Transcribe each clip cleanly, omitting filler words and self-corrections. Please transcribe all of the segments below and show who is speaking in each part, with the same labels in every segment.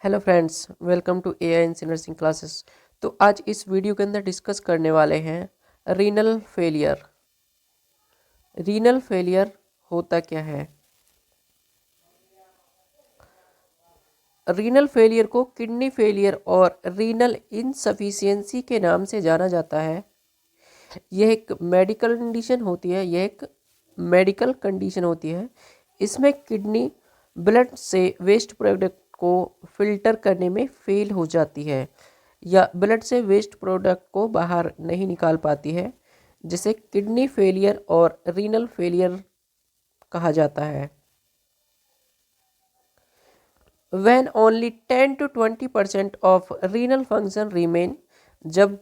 Speaker 1: Hello friends, welcome to AINC nursing classes. तो आज इस वीडियो के अंदर डिस्कस करने वाले हैं रीनल फेलियर। रीनल फेलियर होता क्या है? रीनल फेलियर को किडनी फेलियर और रीनल इनसफिशियंसी के नाम से जाना जाता है। यह एक मेडिकल कंडीशन होती है। इसमें किडनी ब्लड से वेस्ट प्रोडक्ट को फिल्टर करने में फेल हो जाती है या ब्लड से वेस्ट प्रोडक्ट को बाहर नहीं निकाल पाती है, जिसे किडनी फेलियर और रीनल फेलियर कहा जाता है। When only 10 to 20% of renal function remain, जब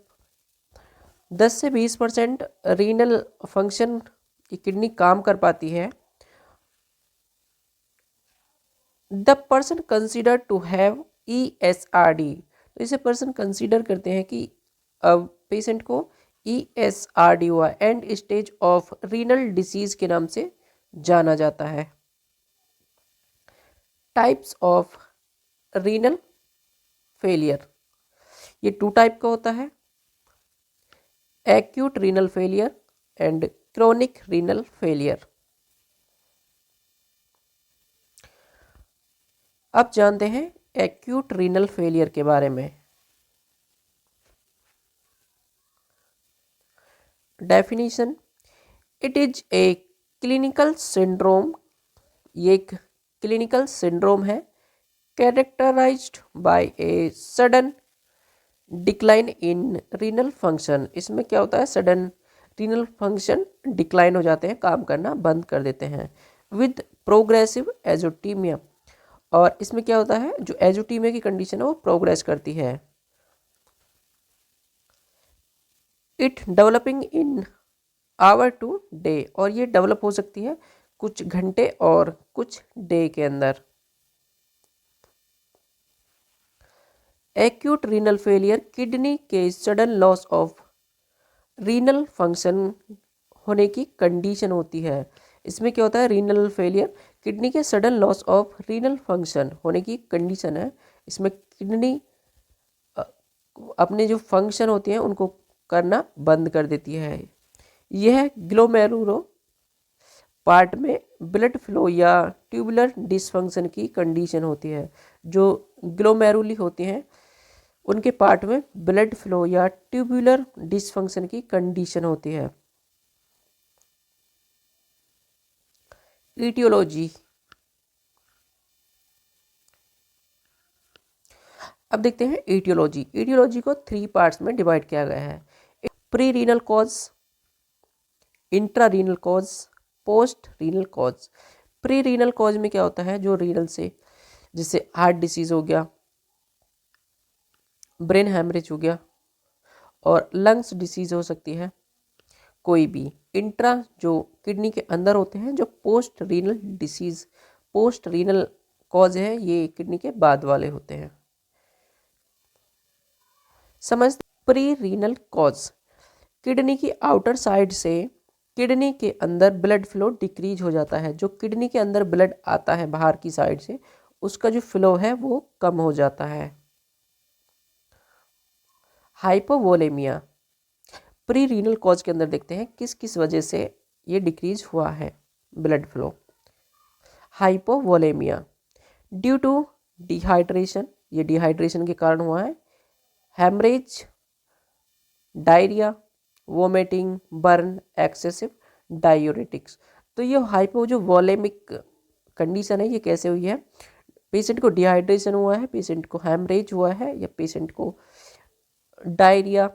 Speaker 1: 10 से 20% रीनल फंक्शन की किडनी काम कर पाती है, the person consider to have ESRD। तो इसे पर्सन कंसिडर करते हैं कि पेशेंट को ESRD हुआ, and stage of renal disease के नाम से जाना जाता है। टाइप्स ऑफ रीनल फेलियर, ये 2 टाइप का होता है, acute renal failure and chronic renal failure. अब जानते हैं एक्यूट रीनल फेलियर के बारे में। Definition, it is a clinical syndrome. ये एक क्लिनिकल सिंड्रोम है, characterized by a sudden decline in renal function. इसमें क्या होता है? सडन रीनल फंक्शन डिक्लाइन हो जाते हैं, काम करना बंद कर देते हैं, विद प्रोग्रेसिव एजोटीमिया। और इसमें क्या होता है? जो एजोटीमिया की कंडीशन है वो प्रोग्रेस करती है। It developing in hour to day, और ये डेवलप हो सकती है कुछ घंटे और कुछ डे के अंदर। एक्यूट रीनल फेलियर किडनी के sudden loss of renal function होने की कंडीशन होती है। इसमें क्या होता है? रीनल फेलियर किडनी के sudden loss of renal function होने की कंडीशन है। इसमें किडनी अपने जो फंक्शन होते हैं उनको करना बंद कर देती है। यह ग्लोमेरुलो पार्ट में ब्लड फ्लो या ट्यूबुलर डिसफंक्शन की कंडीशन होती है। जो ग्लोमेरुली होते हैं उनके पार्ट में ब्लड फ्लो या ट्यूबुलर डिसफंक्शन की कंडीशन होती है। ईटियोलॉजी, अब देखते हैं ईटियोलॉजी। ईटियोलॉजी को 3 पार्ट्स में डिवाइड किया गया है। Pre renal cause, intra renal cause, post renal cause. Pre renal cause में क्या होता है? जो रीनल से, जैसे हार्ट डिसीज हो गया, ब्रेन हैमरेज हो गया, और लंग्स डिसीज हो सकती है कोई भी। इंट्रा जो किडनी के अंदर होते हैं, जो post renal disease, post renal cause है, ये किडनी के बाद वाले होते हैं। समझ, प्री रीनल कॉज, किडनी की आउटर साइड से किडनी के अंदर ब्लड फ्लो डिक्रीज हो जाता है। जो किडनी के अंदर ब्लड आता है बाहर की साइड से, उसका जो फ्लो है वो कम हो जाता है। हाइपोवोलेमिया, प्री रीनल कॉज के अंदर देखते हैं किस किस वजह से ये डिक्रीज हुआ है blood flow. Hypovolemia due to dehydration, ये डिहाइड्रेशन के कारण हुआ है। Haemorrhage, diarrhoea, vomiting, burn, excessive diuretics. तो ये हाइपो जो वोलेमिक कंडीशन है, ये कैसे हुई है? पेशेंट को डिहाइड्रेशन हुआ है, पेशेंट को हेमरेज हुआ है, या पेशेंट को diarrhoea,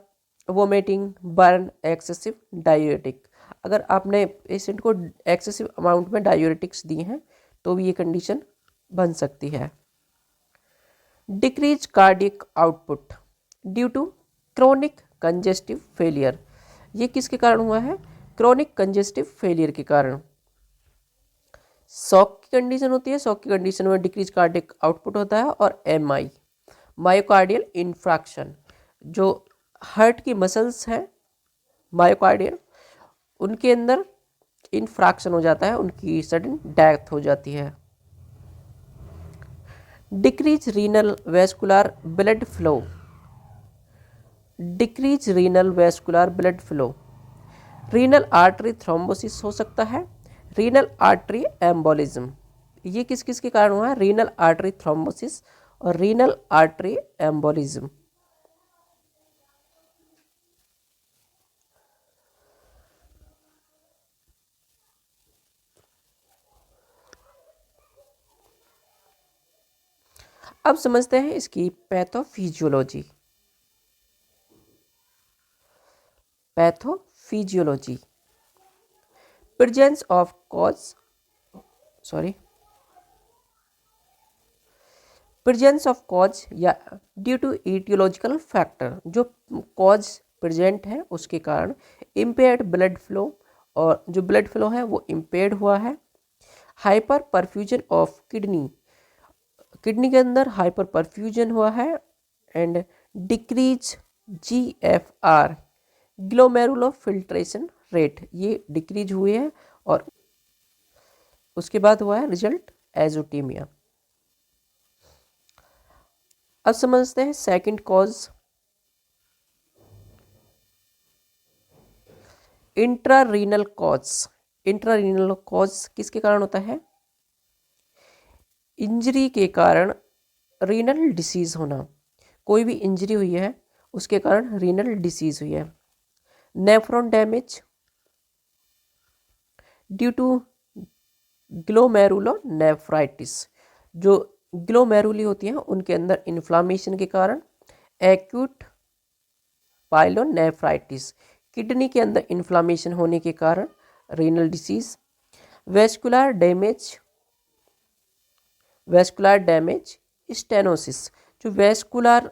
Speaker 1: vomiting, burn, excessive diuretic. अगर आपने पेशेंट को एक्सेसिव अमाउंट में डायूरेटिक्स दिए हैं तो भी ये कंडीशन बन सकती है। Decrease cardiac output due to chronic congestive failure, ये किसके कारण हुआ है? क्रोनिक कंजेस्टिव फेलियर के कारण। शॉक की कंडीशन होती है, शॉक की कंडीशन में डिक्रीज कार्डियक आउटपुट होता है। और MI, मायोकार्डियल इन्फ्रैक्शन, जो हार्ट की मसल्स हैं मायोकार्डियल, उनके अंदर इन्फ्रैक्शन हो जाता है, उनकी सडन डेथ हो जाती है। Decrease renal vascular blood flow, decrease renal vascular blood flow, renal artery thrombosis हो सकता है, रीनल आर्टरी एम्बोलिज्म। ये किस किस के कारण हुआ है? रीनल आर्टरी थ्रोम्बोसिस और रीनल आर्टरी एम्बोलिज्म। अब समझते हैं इसकी pathophysiology. Pathophysiology, presence of cause, presence of cause या ड्यू टू ईटियोलॉजिकल फैक्टर, जो कॉज प्रेजेंट है उसके कारण इम्पेयर्ड ब्लड फ्लो, और जो ब्लड फ्लो है वो इम्पेयर्ड हुआ है। Hyper perfusion of kidney, kidney के अंदर हाइपर परफ्यूजन हुआ है। And decrease GFR, glomerulo filtration rate, ये डिक्रीज हुए हैं। और उसके बाद हुआ है रिजल्ट एजोटीमिया। अब समझते हैं सेकंड कॉज, इंट्रारीनल कॉज। इंट्रारीनल कॉज किसके कारण होता है? इंजरी के कारण रीनल डिसीज होना, कोई भी इंजरी हुई है उसके कारण रीनल डिसीज हुई है। Nephron damage due to glomerulonephritis, जो ग्लोमेरुली होती हैं उनके अंदर इन्फ्लामेशन के कारण। एक्यूट पाइलोनेफ्राइटिस, किडनी के अंदर इन्फ्लामेशन होने के कारण renal disease. Vascular damage, vascular damage stenosis, जो वेस्कुलर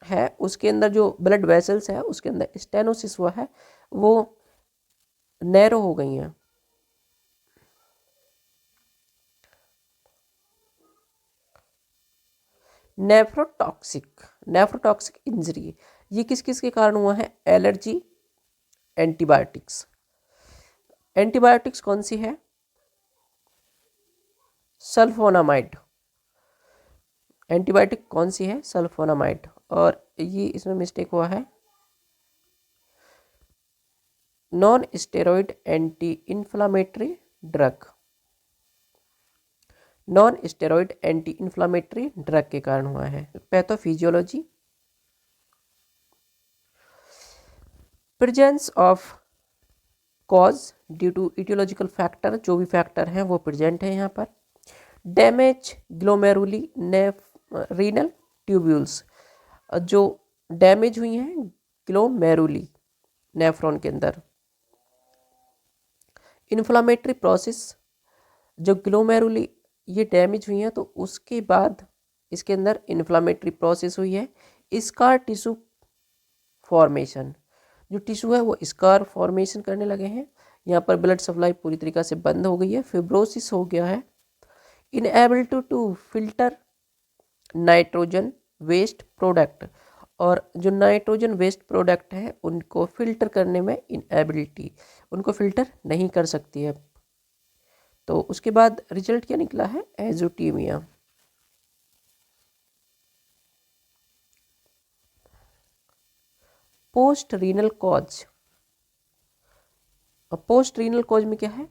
Speaker 1: है उसके अंदर जो ब्लड वेसल्स है उसके अंदर स्टेनोसिस हुआ है, वो नैरो हो गई हैं। नेफ्रोटॉक्सिक, नेफ्रोटॉक्सिक इंजरी, ये किस किस के कारण हुआ है? Allergy, antibiotics. एंटीबायोटिक्स कौन सी है? सल्फोनामाइड। एंटीबायोटिक कौन सी है? सल्फोनामाइड। और ये इसमें मिस्टेक हुआ है, non steroid anti inflammatory drug, non steroid anti inflammatory drug के कारण हुआ है। Pathophysiology, presence of cause due to etiological factor, जो भी फैक्टर हैं वो प्रेजेंट है यहाँ पर। डैमेज ग्लोमेरुली रीनल ट्यूब्यूल्स, जो डैमेज हुई हैं ग्लोमेरुली नेफ्रॉन के अंदर। इन्फ्लामेटरी प्रोसेस, जो ग्लोमेरुली ये डैमेज हुई हैं तो उसके बाद इसके अंदर इन्फ्लामेटरी प्रोसेस हुई है। स्कार टिश्यू फॉर्मेशन, जो टिश्यू है वो स्कार फॉर्मेशन करने लगे हैं। यहाँ पर ब्लड सप्लाई पूरी तरीक़ा से बंद हो गई है, फिब्रोसिस हो गया है। Enable to filter nitrogen waste product, और जो नाइट्रोजन वेस्ट प्रोडक्ट है उनको फिल्टर करने में इनएबिलिटी, उनको फिल्टर नहीं कर सकती है। तो उसके बाद रिजल्ट क्या निकला है? Azotaemia. Post renal cause, post renal cause में क्या है?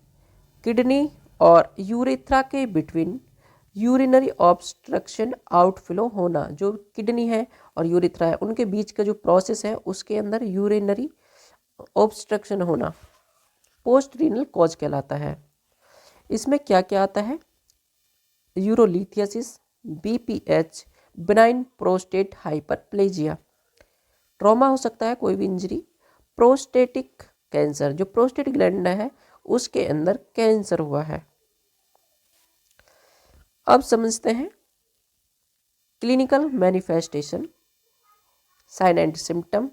Speaker 1: किडनी और यूरेथ्रा के बिटवीन यूरिनरी ऑब्स्ट्रक्शन आउटफ्लो होना, जो किडनी है और यूरेथ्रा है उनके बीच का जो प्रोसेस है उसके अंदर यूरिनरी ऑब्स्ट्रक्शन होना पोस्ट रीनल कॉज कहलाता है। इसमें क्या क्या आता है? Urolithiasis, BPH, benign prostate hyperplasia, trauma हो सकता है कोई भी इंजरी, प्रोस्टेटिक कैंसर, जो प्रोस्टेट ग्लैंड है उसके अंदर कैंसर हुआ है। अब समझते हैं clinical manifestation, sign and symptom,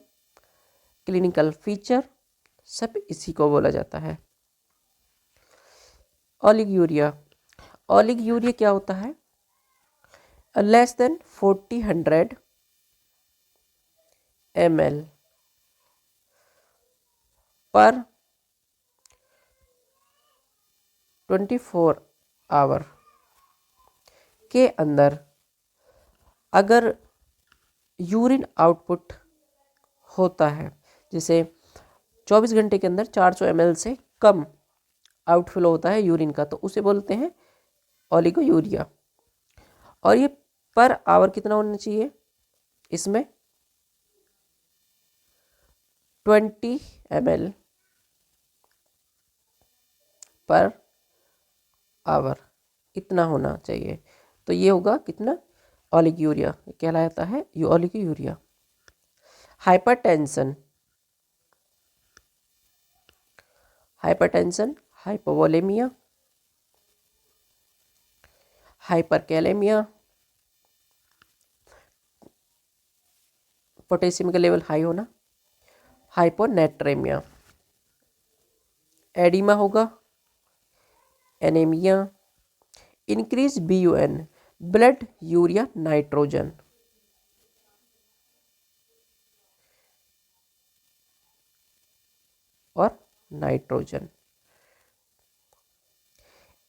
Speaker 1: clinical feature, सब इसी को बोला जाता है। ओलिगूरिया, ओलिगूरिया क्या होता है? लेस देन 40-100 ml पर 24 आवर के अंदर अगर यूरिन आउटपुट होता है, जैसे 24 घंटे के अंदर 400 ml से कम आउटफ्लो होता है यूरिन का, तो उसे बोलते हैं ओलिगोयूरिया। और ये पर आवर कितना होना चाहिए, इसमें 20 ml पर आवर इतना होना चाहिए। तो ये होगा कितना, ओलिगोयूरिया कहलाता है, ये oliguria. Hypertension, hypertension, hypovolaemia, hyperkalaemia, potassium का लेवल हाई होना, हाइपोनेट्रेमिया, एडिमा होगा, anaemia, increase BUN, blood urea nitrogen, और nitrogen,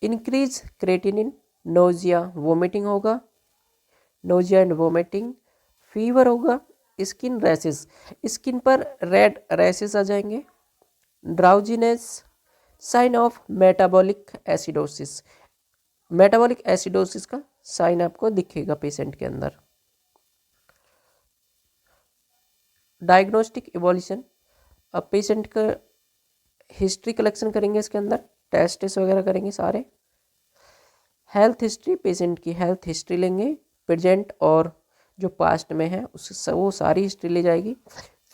Speaker 1: increase creatinine, nausea vomiting होगा, नोजिया एंड वोमिटिंग, फीवर होगा, स्किन रैसेस, स्किन पर रेड रैसेस आ जाएंगे, drowsiness, sign of metabolic acidosis, metabolic acidosis का sign आपको दिखेगा पेशेंट के अंदर। डायग्नोस्टिक इवोल्यूशन, अब पेशेंट का हिस्ट्री कलेक्शन करेंगे, इसके अंदर टेस्ट वगैरह करेंगे सारे। हेल्थ हिस्ट्री, पेशेंट की हेल्थ हिस्ट्री लेंगे, प्रेजेंट और जो पास्ट में है उस वो सारी हिस्ट्री ले जाएगी।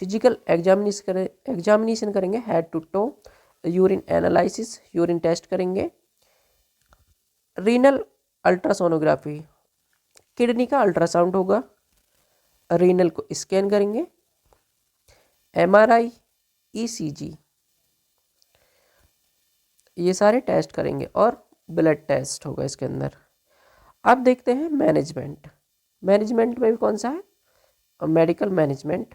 Speaker 1: फिजिकल एग्जामिनेशन करेंगे, head to toe, urine analysis, urine test करेंगे। रीनल अल्ट्रासोनोग्राफी, किडनी का अल्ट्रासाउंड होगा, रीनल को स्कैन करेंगे। MRI, ECG, ये सारे टेस्ट करेंगे, और ब्लड टेस्ट होगा इसके अंदर। अब देखते हैं मैनेजमेंट, मैनेजमेंट में भी कौन सा है, मेडिकल मैनेजमेंट।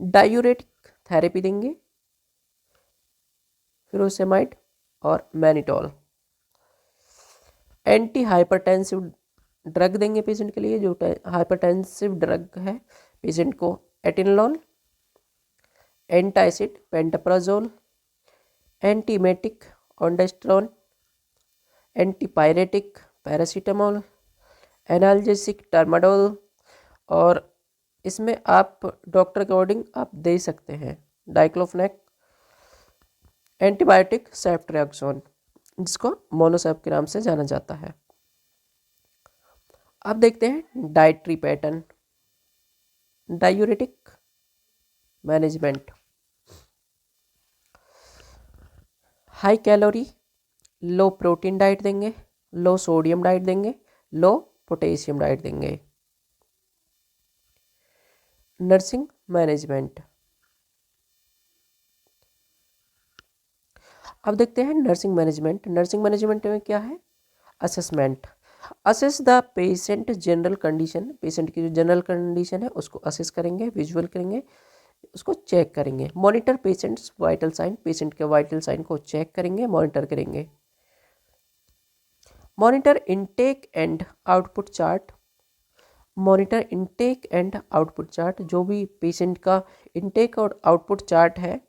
Speaker 1: डायूरेटिक थेरेपी देंगे, फ्यूरोसेमाइड और मैनिटॉल। एंटी हाइपरटेंसिव ड्रग देंगे पेशेंट के लिए, जो हाइपरटेंसिव ड्रग है पेशेंट को atenolol, antacid pantoprazole, antiemetic ondansetron, antipyretic paracetamol, analgesic tramadol, और इसमें आप डॉक्टर के अकॉर्डिंग आप दे सकते हैं डाइक्लोफेनेक, एंटीबायोटिक सेफ्ट्रियाक्सोन, जिसको मोनोसेप के नाम से जाना जाता है। अब देखते हैं dietary pattern, diuretic management. High calorie low protein diet देंगे, लो सोडियम डाइट देंगे, लो पोटेशियम डाइट देंगे। नर्सिंग मैनेजमेंट, अब देखते हैं नर्सिंग मैनेजमेंट। नर्सिंग मैनेजमेंट में क्या है, assessment, assess the patient general condition, patient की जो जनरल कंडीशन है उसको असेस करेंगे, विजुअल करेंगे, उसको चेक करेंगे। Monitor patients vital sign, patient के वाइटल साइन को चेक करेंगे, मॉनिटर करेंगे। Monitor intake and output chart, monitor intake and output chart, जो भी पेशेंट का इनटेक और आउटपुट चार्ट है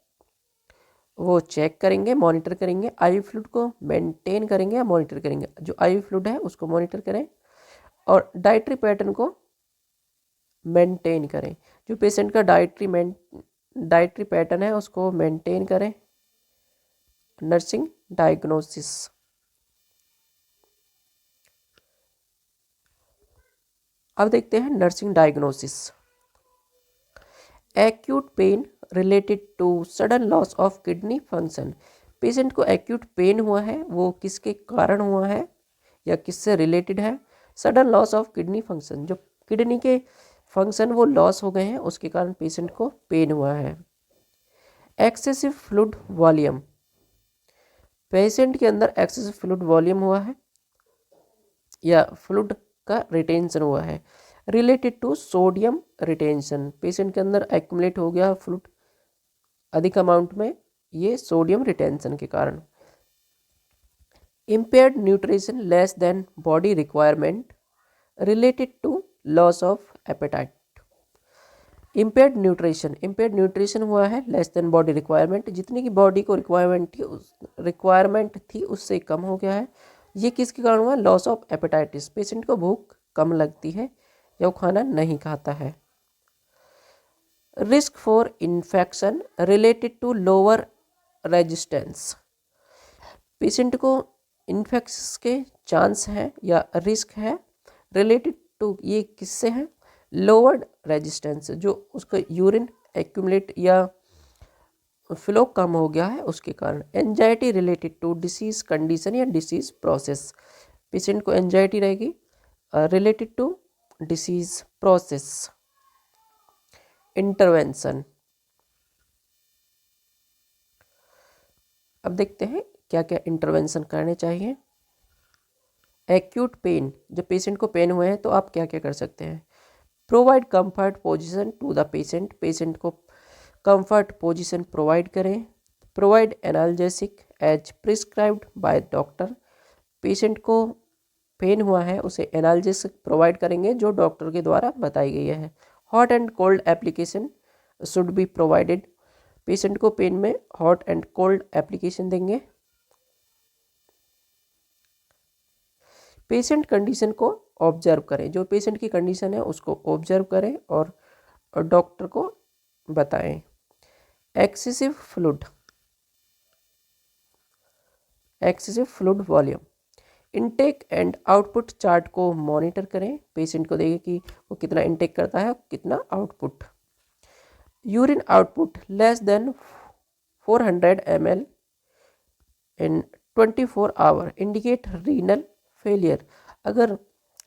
Speaker 1: वो चेक करेंगे, मॉनिटर करेंगे। आईवी फ्लूइड को मेंटेन करेंगे या मॉनिटर करेंगे, जो आईवी फ्लूइड है उसको मॉनिटर करें, और डाइटरी पैटर्न को मेंटेन करें, जो पेशेंट का डाइटरी पैटर्न है उसको मेंटेन करें। नर्सिंग डायग्नोसिस, अब देखते हैं nursing diagnosis. Acute pain related to sudden loss of kidney function, patient को एक्यूट पेन हुआ है, वो किसके कारण हुआ है या किससे रिलेटेड है, sudden loss of kidney function, जो किडनी के फंक्शन वो लॉस हो गए हैं उसके कारण पेशेंट को पेन हुआ है। एक्सेसिव फ्लूइड वॉल्यूम, पेशेंट के अंदर एक्सेसिव फ्लूइड वॉल्यूम हुआ है या फ्लूइड का रिटेंशन हुआ है। Related to sodium retention, patient के अंदर एक्यूमुलेट हो गया फ्लूइड अधिक अमाउंट में, ये सोडियम रिटेंशन के कारण। Impaired nutrition less than body requirement, related to loss of appetite. Impaired nutrition, impaired nutrition हुआ है लेस देन बॉडी रिक्वायरमेंट, जितनी की बॉडी को रिक्वायरमेंट थी उससे कम हो गया है। ये किसके कारण हुआ? लॉस ऑफ एपेटाइटिस, पेशेंट को भूख कम लगती है या वो खाना नहीं खाता है। Risk for infection related to lower resistance, patient को इन्फेक्शन के चांस हैं या रिस्क है रिलेटेड टू, ये किससे हैं? लोअर्ड रेजिस्टेंस, जो उसका यूरिन एक्यूमुलेट या फ्लो कम हो गया है उसके कारण। Anxiety related to disease condition या डिसीज प्रोसेस, पेशेंट को एंजाइटी रहेगी related to disease process. Intervention, अब देखते हैं क्या क्या इंटरवेंशन करने चाहिए। एक्यूट पेन, जब पेशेंट को पेन हुए हैं तो आप क्या क्या कर सकते हैं? Provide comfort position to the patient, patient को कंफर्ट पोजीशन प्रोवाइड करें। Provide analgesic as prescribed by doctor, patient को पेन हुआ है उसे एनाल्जेसिक प्रोवाइड करेंगे जो डॉक्टर के द्वारा बताई गई है। Hot and cold application should be provided, patient को पेन में हॉट एंड कोल्ड एप्लीकेशन देंगे। पेशेंट कंडीशन को ऑब्जर्व करें, जो पेशेंट की कंडीशन है उसको ऑब्जर्व करें और डॉक्टर को बताएं। Excessive fluid volume, intake and output chart को मॉनिटर करें, पेशेंट को देखें कि वो कितना इनटेक करता है कितना output. Urine output less than 400 ml in 24 hour indicate renal failure, अगर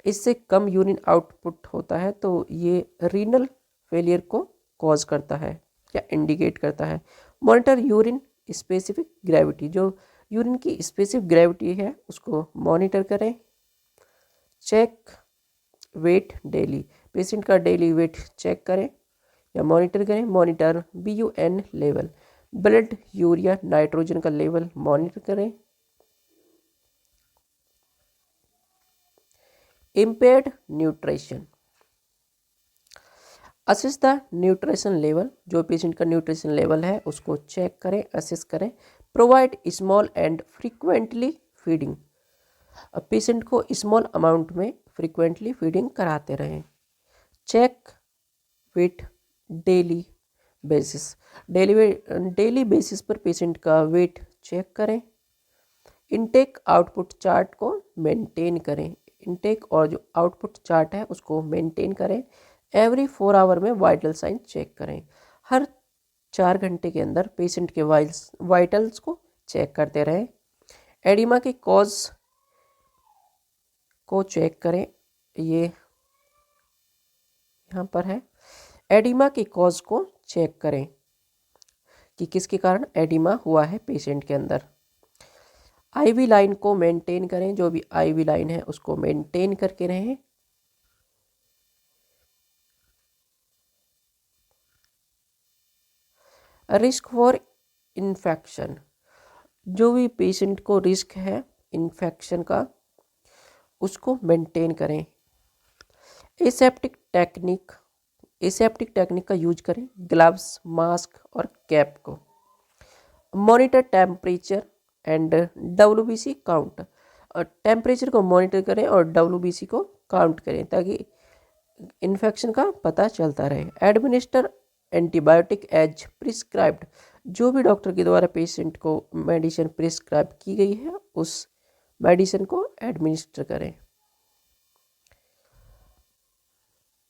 Speaker 1: इससे कम यूरिन आउटपुट होता है तो ये रीनल फेलियर को कॉज करता है या इंडिकेट करता है। मॉनिटर यूरिन स्पेसिफिक ग्रेविटी, जो यूरिन की स्पेसिफिक ग्रेविटी है उसको मॉनिटर करें। चेक वेट डेली, पेशेंट का डेली वेट चेक करें या मॉनिटर करें। Monitor BUN level, blood urea nitrogen का लेवल मॉनिटर करें। Impaired nutrition, assess the nutrition level, जो पेशेंट का न्यूट्रिशन लेवल है उसको चेक करें, असेस करें। Provide small and frequently feeding, अब पेशेंट को स्मॉल अमाउंट में फ्रीक्वेंटली फीडिंग कराते रहें। Check weight daily basis, daily basis पर पेशेंट का वेट चेक करें। इनटेक आउटपुट चार्ट को मेंटेन करें, इनटेक और जो आउटपुट चार्ट है उसको मेंटेन करें। एवरी 4 आवर में वाइटल साइन चेक करें, हर 4 घंटे के अंदर पेशेंट के वाइटल्स को चेक करते रहें। एडिमा के कॉज को चेक करें, ये यहाँ पर है। एडिमा के कॉज को चेक करें कि किसके कारण एडिमा हुआ है पेशेंट के अंदर। IV लाइन को मेंटेन करें, जो भी IV लाइन है उसको मेंटेन करके रहें। रिस्क फॉर इन्फेक्शन, जो भी पेशेंट को रिस्क है इन्फेक्शन का उसको मेंटेन करें। एसेप्टिक टेक्निक का यूज करें, ग्लव्स, मास्क और कैप को। Monitor temperature and WBC count, temperature को मॉनिटर करें और WBC को काउंट करें ताकि इन्फेक्शन का पता चलता रहे। एडमिनिस्टर एंटीबायोटिक एज प्रिस्क्राइब्ड, जो भी डॉक्टर के द्वारा पेशेंट को मेडिसिन प्रिस्क्राइब की गई है उस मेडिसिन को एडमिनिस्टर करें।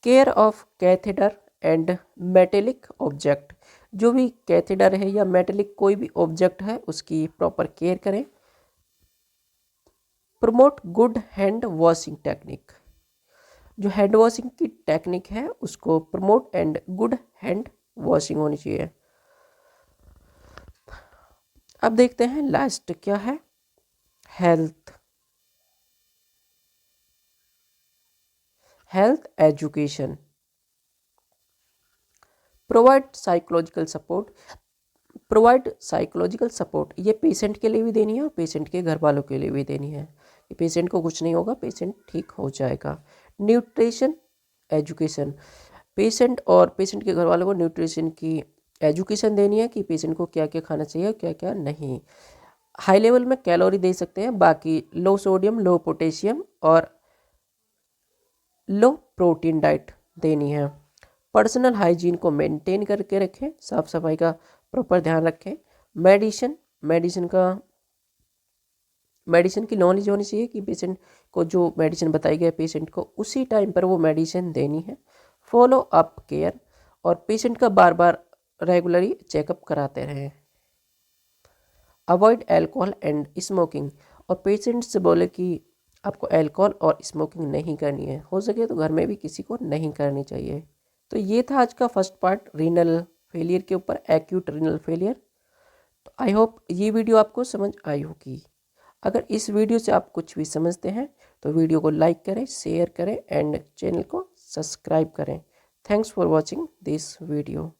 Speaker 1: Care of catheter and metallic object, जो भी कैथेटर है या मेटेलिक कोई भी ऑब्जेक्ट है उसकी प्रॉपर केयर करें। Promote good hand washing technique, जो हैंड वॉशिंग की टेक्निक है उसको promote and good hand washing होनी चाहिए। अब देखते हैं लास्ट क्या है, health education. Provide psychological support, ये पेशेंट के लिए भी देनी है और पेशेंट के घर वालों के लिए भी देनी है कि पेशेंट को कुछ नहीं होगा, पेशेंट ठीक हो जाएगा। न्यूट्रिशन एजुकेशन, पेशेंट और पेशेंट के घर वालों को न्यूट्रिशन की एजुकेशन देनी है कि पेशेंट को क्या क्या खाना चाहिए, क्या क्या नहीं। हाई लेवल में कैलोरी दे सकते हैं, बाकी लो सोडियम, लो पोटेशियम और लो प्रोटीन डाइट देनी है। पर्सनल हाइजीन को मेंटेन करके रखें, साफ सफाई का प्रॉपर ध्यान रखें। मेडिसिन की नॉलेज होनी चाहिए कि पेशेंट को जो मेडिसिन बताई गई पेशेंट को उसी टाइम पर वो मेडिसिन देनी है। फॉलो अप केयर, और पेशेंट का बार बार रेगुलरली चेकअप कराते रहें। अवॉइड एल्कोहल एंड स्मोकिंग, और पेशेंट से बोले कि आपको अल्कोहल और स्मोकिंग नहीं करनी है, हो सके तो घर में भी किसी को नहीं करनी चाहिए। तो ये था आज का फर्स्ट पार्ट रीनल फेलियर के ऊपर, एक्यूट रीनल फेलियर। तो आई होप ये वीडियो आपको समझ आई होगी। अगर इस वीडियो से आप कुछ भी समझते हैं तो वीडियो को लाइक करें, शेयर करें एंड चैनल को सब्सक्राइब करें। Thanks for watching this video.